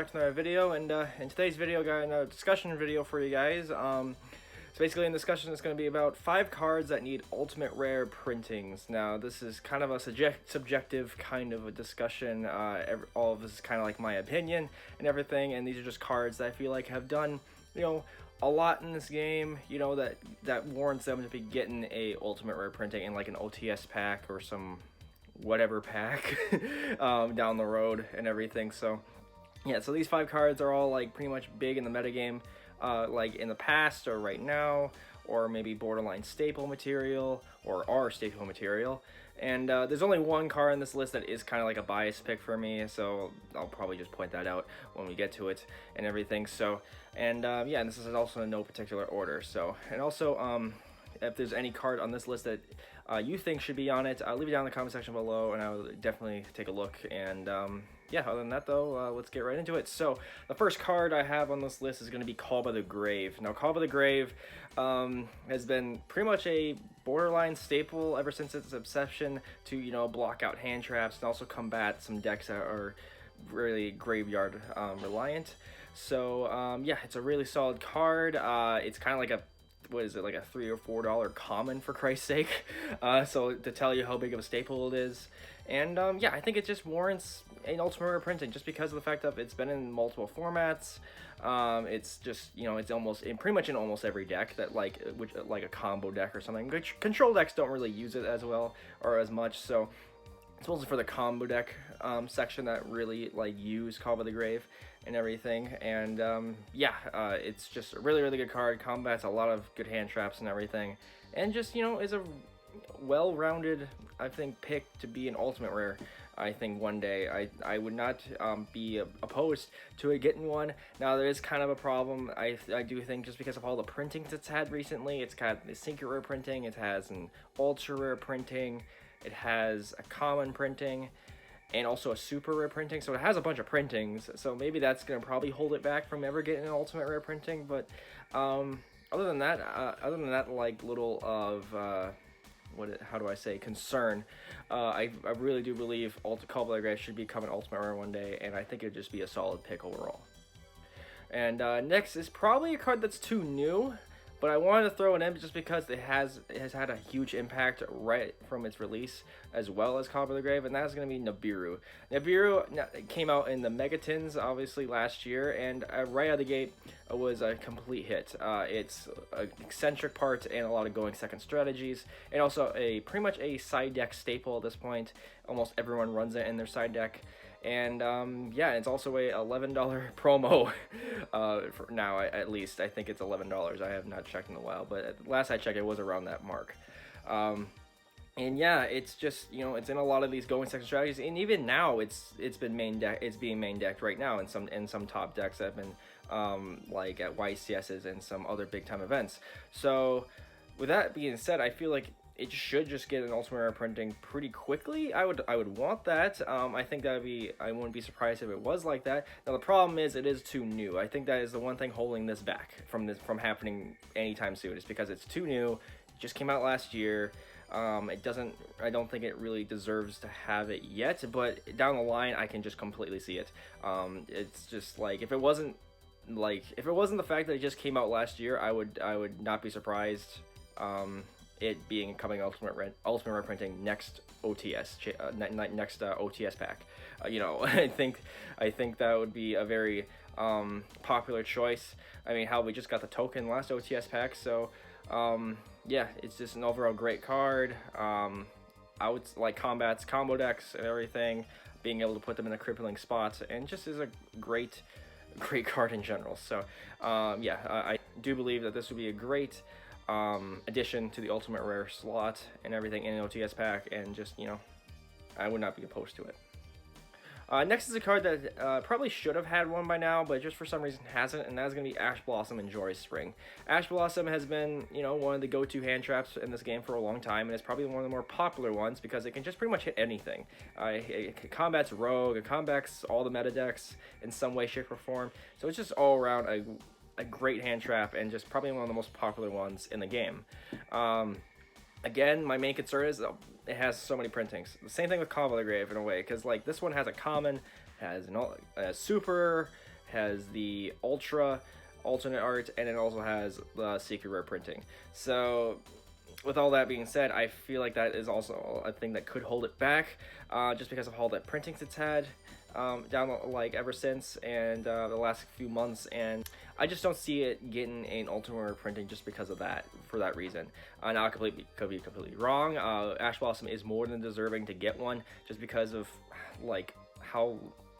back to another video, and in today's video, I got another discussion video for you guys. So basically, in the discussion, it's going to be about 5 cards that need ultimate rare printings. Now, this is kind of a subjective kind of a discussion. All of this is kind of like my opinion and everything, and these are just cards that I feel like have done, a lot in this game, that warrants them to be getting a ultimate rare printing in like an OTS pack or some whatever pack down the road and everything. So yeah, so these 5 cards are all like pretty much big in the metagame, like in the past or right now, or maybe borderline staple material or are staple material. And there's only one card in this list that is kind of like a bias pick for me, so I'll probably just point that out when we get to it and everything. So, and yeah, and this is also in no particular order. So, and also, if there's any card on this list that you think should be on it, leave it down in the comment section below, and I will definitely take a look. And yeah, other than that though, let's get right into it. So the first card I have on this list is going to be Call by the Grave. Now, Call by the Grave has been pretty much a borderline staple ever since its inception to, block out hand traps and also combat some decks that are really graveyard reliant. So yeah, it's a really solid card. It's kind of like a, what is it, like a $3 or $4 common, for Christ's sake, so to tell you how big of a staple it is. And yeah, I think it just warrants an ultimate rare printing just because of the fact that it's been in multiple formats. It's just, it's almost in pretty much in almost every deck that like a combo deck or something. Control decks don't really use it as well or as much, so it's mostly for the combo deck section that really like use Call by the Grave and everything. And yeah, it's just a really good card. Combats a lot of good hand traps and everything, and just is a well-rounded, I think, pick to be an ultimate rare. I think one day I would not be opposed to it getting one. Now, there is kind of a problem, I do think, just because of all the printings it's had recently. It's got the secret rare printing, it has an ultra rare printing, it has a common printing, and also a super rare printing. So it has a bunch of printings, so maybe that's going to probably hold it back from ever getting an ultimate rare printing. But other than that, like, little of how do I say, concern, I really do believe Call by the Grave should become an ultimate rare one day, and I think it'd just be a solid pick overall. And next is probably a card that's too new, but I wanted to throw it in just because it has had a huge impact right from its release, as well as Call by the Grave, and that's going to be Nibiru. Nibiru came out in the Megatins, obviously, last year, and right out of the gate was a complete hit. It's an eccentric part and a lot of going second strategies, and also pretty much a side deck staple at this point. Almost everyone runs it in their side deck. And yeah, it's also a $11 promo for now, at least. I think it's $11. I have not checked in a while, but last I checked, it was around that mark. And yeah, it's just, it's in a lot of these going second strategies, and even now it's being main decked right now in some top decks that have been like at YCSs and some other big time events. So with that being said, I feel like it should just get an ultimate rare printing pretty quickly. I would want that. I think I wouldn't be surprised if it was like that. Now, the problem is it is too new. I think that is the one thing holding this back from happening anytime soon, is because it's too new. It just came out last year. I don't think it really deserves to have it yet, but down the line I can just completely see it. It's just like, if it wasn't the fact that it just came out last year, I would not be surprised it being coming ultimate rare printing next OTS next OTS pack. I think that would be a very popular choice. I mean, how we just got the token last OTS pack, so yeah, it's just an overall great card. I would like combats combo decks and everything, being able to put them in a crippling spot, and just is a great card in general. So yeah, I do believe that this would be a great addition to the ultimate rare slot and everything in an OTS pack, and just, I would not be opposed to it. Next is a card that probably should have had one by now, but just for some reason hasn't, and that's going to be Ashe Blossom and Joyous Spring. Ashe Blossom has been, one of the go-to hand traps in this game for a long time, and it's probably one of the more popular ones because it can just pretty much hit anything. It combats Rogue, it combats all the meta decks in some way, shape, or form, so it's just all around a great hand trap, and just probably one of the most popular ones in the game. Again, my main concern is it has so many printings. The same thing with Call by the Grave in a way, because like this one has a common, has a super, has the Ultra alternate art, and it also has the secret rare printing. So with all that being said, I feel like that is also a thing that could hold it back, just because of all the printings it's had down like ever since, and the last few months, and I just don't see it getting an ultimate rare printing just because of that, for that reason. Now I could be completely wrong. Ashe Blossom is more than deserving to get one just because of like how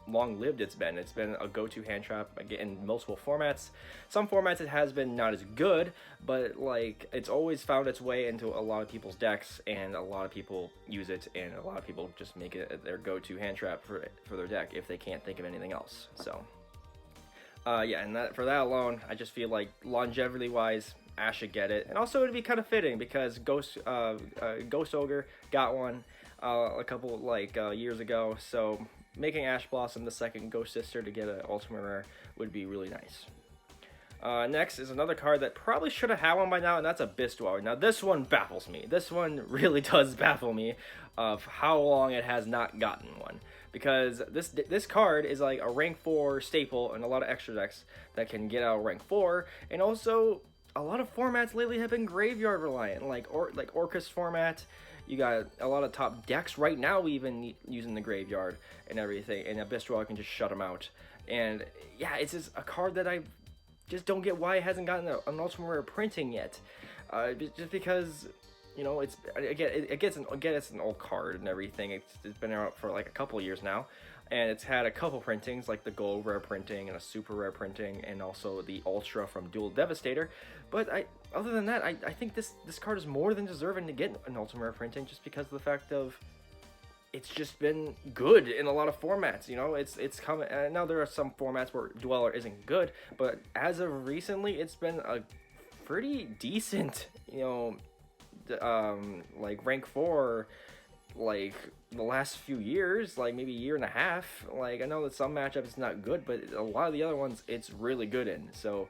long-lived it's been. It's been a go-to hand trap in multiple formats. Some formats it has been not as good, but like it's always found its way into a lot of people's decks, and a lot of people use it, and a lot of people just make it their go-to hand trap for their deck if they can't think of anything else. So yeah, and for that alone, I just feel like longevity-wise, Ashe should get it, and also it'd be kind of fitting because Ghost Ogre got one a couple years ago, so making Ashe Blossom the second Ghost Sister to get an ultimate rare would be really nice. Next is another card that probably should have had one by now, and that's a Bist. Now this one baffles me. This one really does baffle me of how long it has not gotten one. Because this card is like a rank 4 staple in a lot of extra decks that can get out rank 4, and also a lot of formats lately have been graveyard reliant, like Orcus format. You got a lot of top decks right now even using the graveyard and everything, and a Bist can just shut them out. And yeah, it's just a card that I just don't get why it hasn't gotten an ultimate rare printing yet. Just because, you know, it's an old card and everything. It's been out for like a couple years now, and it's had a couple printings, like the gold rare printing and a super rare printing, and also the ultra from Dual Devastator. But other than that, I think this card is more than deserving to get an ultimate rare printing, just because of the fact of it's just been good in a lot of formats. You know, it's coming. Now there are some formats where Dweller isn't good, but as of recently, it's been a pretty decent, you know, like rank 4, like the last few years, like maybe a year and a half. Like I know that some matchups it's not good, but a lot of the other ones it's really good in. So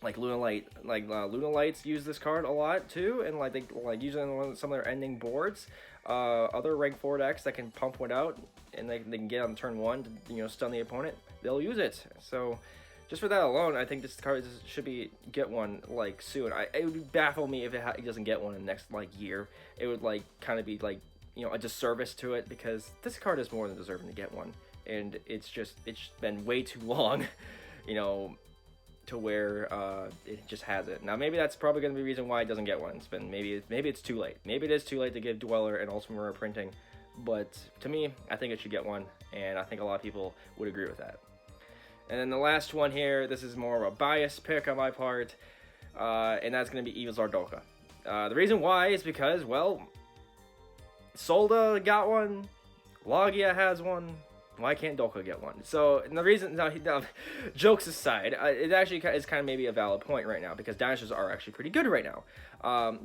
like Luna Lights use this card a lot too, and like they use it on some of their ending boards. Other rank 4 decks that can pump one out and they can get on turn 1 to, you know, stun the opponent, they'll use it. So just for that alone, I think this card should get one like soon. It would baffle me if it doesn't get one in the next like year. It would like kind of be like, you know, a disservice to it, because this card is more than deserving to get one, and it's been way too long, you know, to where it just has it. Now maybe that's probably going to be the reason why it doesn't get one. It's been maybe it's too late. Maybe it is too late to give Dweller an ultimate rare printing, but to me, I think it should get one, and I think a lot of people would agree with that. And then the last one here, this is more of a biased pick on my part, and that's going to be Evil Zardoka. The reason why is because, well, Solda got one, Logia has one, why can't Dolka get one? So, and the reason, now, jokes aside, it actually is kind of maybe a valid point right now, because dinosaurs are actually pretty good right now.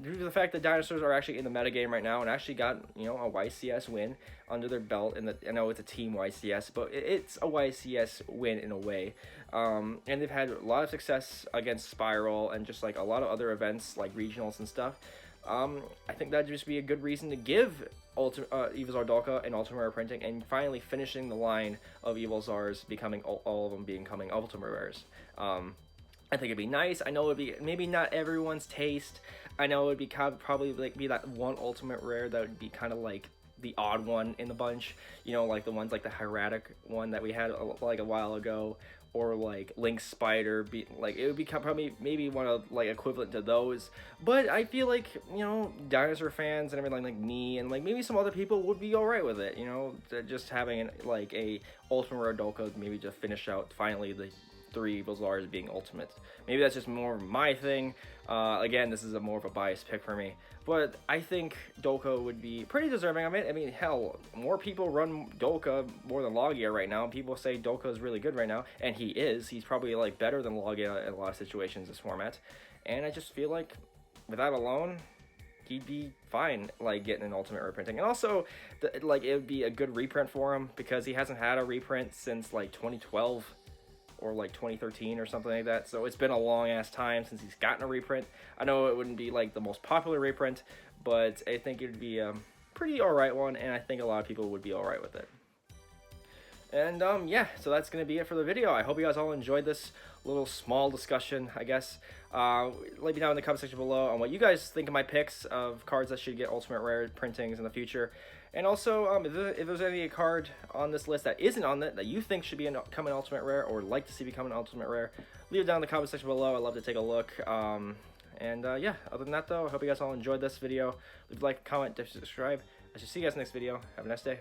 Due to the fact that dinosaurs are actually in the metagame right now, and actually got, you know, a YCS win under their belt. I know it's a team YCS, but it's a YCS win in a way. And they've had a lot of success against Spiral and just like a lot of other events like regionals and stuff. I think that'd just be a good reason to give Evil Zardolka an ultimate rare printing, and finally finishing the line of Evil Zars becoming all of them becoming ultimate rares. I think it'd be nice. I know it'd be maybe not everyone's taste. I know it'd be probably like be that one ultimate rare that would be kind of like the odd one in the bunch. You know, like the ones like the hieratic one that we had like a while ago, or like Link Spider. Like it would be probably maybe one of like equivalent to those. But I feel like, you know, dinosaur fans and everything like me and like maybe some other people would be all right with it. You know, just having like a ultimate rare Dolka maybe to finish out finally the 3 Evil Zars being ultimate. Maybe that's just more of my thing. Again, this is more of a biased pick for me, but I think Dolka would be pretty deserving of it. I mean, hell, more people run Dolka more than Logia right now. People say Dolka is really good right now, and he is. He's probably like better than Logia in a lot of situations this format, and I just feel like with that alone, he'd be fine like getting an ultimate reprinting. And also, like it would be a good reprint for him, because he hasn't had a reprint since like 2012. Or like 2013 or something like that. So it's been a long ass time since he's gotten a reprint. I know it wouldn't be like the most popular reprint, but I think it would be a pretty alright one, and I think a lot of people would be alright with it. And yeah, so that's gonna be it for the video. I hope you guys all enjoyed this little small discussion, I guess. Let me know in the comment section below on what you guys think of my picks of cards that should get ultimate rare printings in the future. And also, if there's any card on this list that isn't on it that you think should become an ultimate rare or like to see become an ultimate rare, leave it down in the comment section below. I'd love to take a look. Yeah, other than that though, I hope you guys all enjoyed this video. Leave a like, comment, subscribe. I shall see you guys next video. Have a nice day.